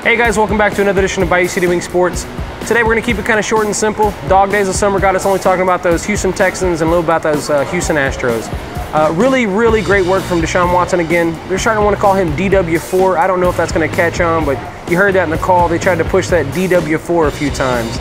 Hey guys, welcome back to another edition of Bayou City Wing Sports. Today we're going to keep it kind of short and simple. Dog days of summer got us only talking about those Houston Texans and a little about those Houston Astros. Really great work from Deshaun Watson again. They're starting to want to call him DW4. I don't know if that's going to catch on, but you heard that in the call. They tried to push that DW4 a few times.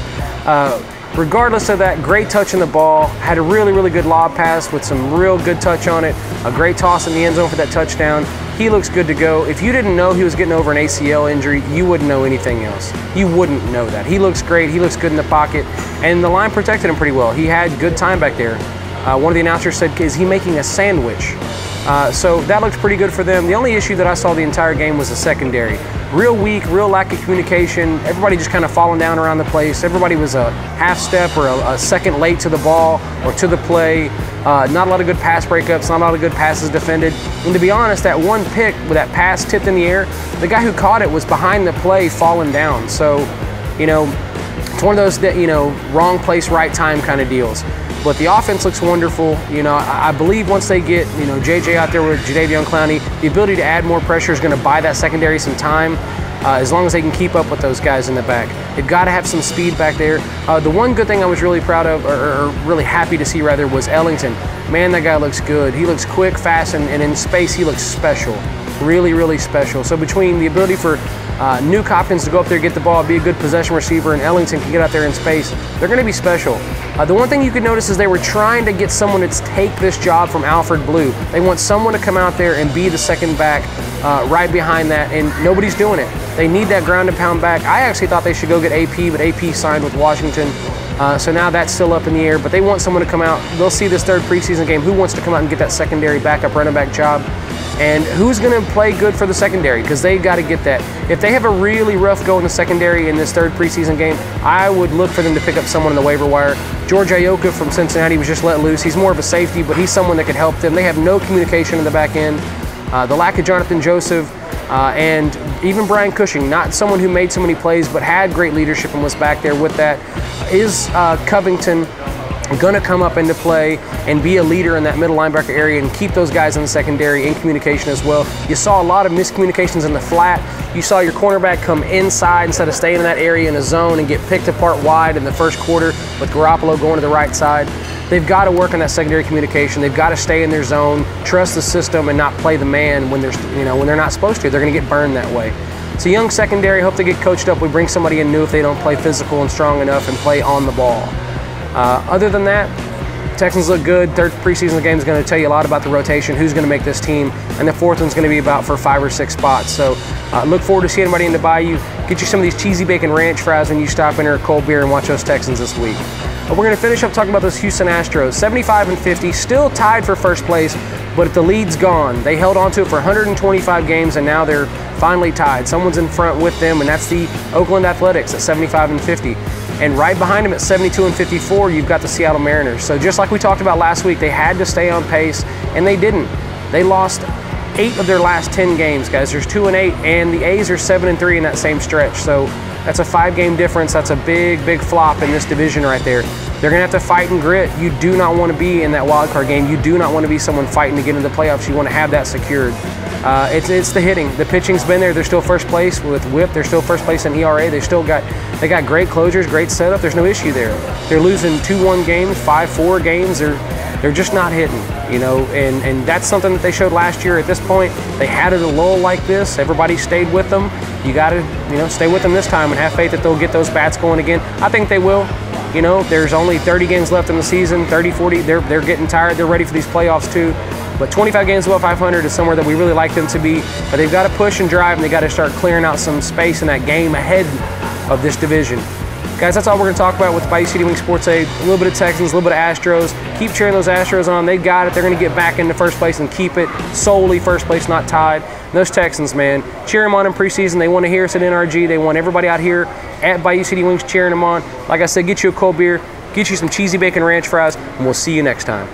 Regardless of that, great touch in the ball, had a really good lob pass with some real good touch on it, a great toss in the end zone for that touchdown. He looks good to go. If you didn't know he was getting over an ACL injury, you wouldn't know anything else. You wouldn't know that. He looks great, he looks good in the pocket, and the line protected him pretty well. He had good time back there. One of the announcers said, is he making a sandwich? So that looked pretty good for them. The only issue that I saw the entire game was the secondary. Real weak, real lack of communication. Everybody just kind of falling down around the place. Everybody was a half step or a second late to the ball or to the play. Not a lot of good pass breakups, not a lot of good passes defended. And to be honest, that one pick with that pass tipped in the air, the guy who caught it was behind the play falling down. So, you know, it's one of those, wrong place, right time kind of deals. But the offense looks wonderful. You know, I believe once they get, JJ out there with Jadeveon Clowney, the ability to add more pressure is going to buy that secondary some time, as long as they can keep up with those guys in the back. They've got to have some speed back there. The one good thing I was really proud of, or really happy to see rather, was Ellington. Man, that guy looks good. He looks quick, fast, and in space he looks special. Really special. So between the ability for Nuke Hopkins to go up there, get the ball, be a good possession receiver, and Ellington can get out there in space, they're going to be special. The one thing you could notice is they were trying to get someone to take this job from Alfred Blue. They want someone to come out there and be the second back right behind that, and nobody's doing it. They need that ground and pound back. I actually thought they should go get AP, but AP signed with Washington. So now that's still up in the air, but they want someone to come out. They'll see this third preseason game, who wants to come out and get that secondary backup running back job, and who's going to play good for the secondary, because they've got to get that. If they have a really rough go in the secondary in this third preseason game, I would look for them to pick up someone on the waiver wire. George Ayoka from Cincinnati was just let loose. He's more of a safety, but he's someone that could help them. They have no communication in the back end. The lack of Jonathan Joseph, and even Brian Cushing, not someone who made so many plays, but had great leadership and was back there with that. Is Covington going to come up into play and be a leader in that middle linebacker area and keep those guys in the secondary in communication as well? You saw a lot of miscommunications in the flat. You saw your cornerback come inside instead of staying in that area in a zone and get picked apart wide in the first quarter with Garoppolo going to the right side. They've got to work on that secondary communication. They've got to stay in their zone, trust the system, and not play the man when they're not supposed to. They're going to get burned that way. It's a young secondary. Hope they get coached up. We bring somebody in new if they don't play physical and strong enough and play on the ball. Other than that, Texans look good. Third preseason game is going to tell you a lot about the rotation, who's going to make this team, and the fourth one's going to be about for 5 or 6 spots. So look forward to seeing everybody in the Bayou. Get you some of these cheesy bacon ranch fries when you stop in or a cold beer and watch those Texans this week. We're going to finish up talking about those Houston Astros. 75-50, still tied for first place, but the lead's gone. They held on to it for 125 games, and now they're finally tied. Someone's in front with them, and that's the Oakland Athletics at 75-50. And right behind them at 72-54, you've got the Seattle Mariners. So just like we talked about last week, they had to stay on pace, and they didn't. They lost 8 of their last 10 games, guys. There's 2-8, and the A's are 7-3 in that same stretch. So that's a 5-game difference. That's a big flop in this division right there. They're going to have to fight and grit. You do not want to be in that wild card game. You do not want to be someone fighting to get into the playoffs. You want to have that secured. It's the hitting. The pitching's been there. They're still first place with WHIP. They're still first place in ERA. They got great closures, great setup. There's no issue there. They're losing 2-1 games, 5-4 games. They're just not hitting, and that's something that they showed last year. At this point, they had a lull like this. Everybody stayed with them. You got to, stay with them this time and have faith that they'll get those bats going again. I think they will. There's only 30 games left in the season, 30, 40. They're getting tired. They're ready for these playoffs too. But 25 games above 500 is somewhere that we really like them to be. But they've got to push and drive, and they got to start clearing out some space in that game ahead of this division. Guys, that's all we're going to talk about with Bayou City Wing Sports today. A little bit of Texans, a little bit of Astros. Keep cheering those Astros on. They got it. They're going to get back into first place and keep it solely first place, not tied. And those Texans, man, cheer them on in preseason. They want to hear us at NRG. They want everybody out here at Bayou City Wings cheering them on. Like I said, get you a cold beer, get you some cheesy bacon ranch fries, and we'll see you next time.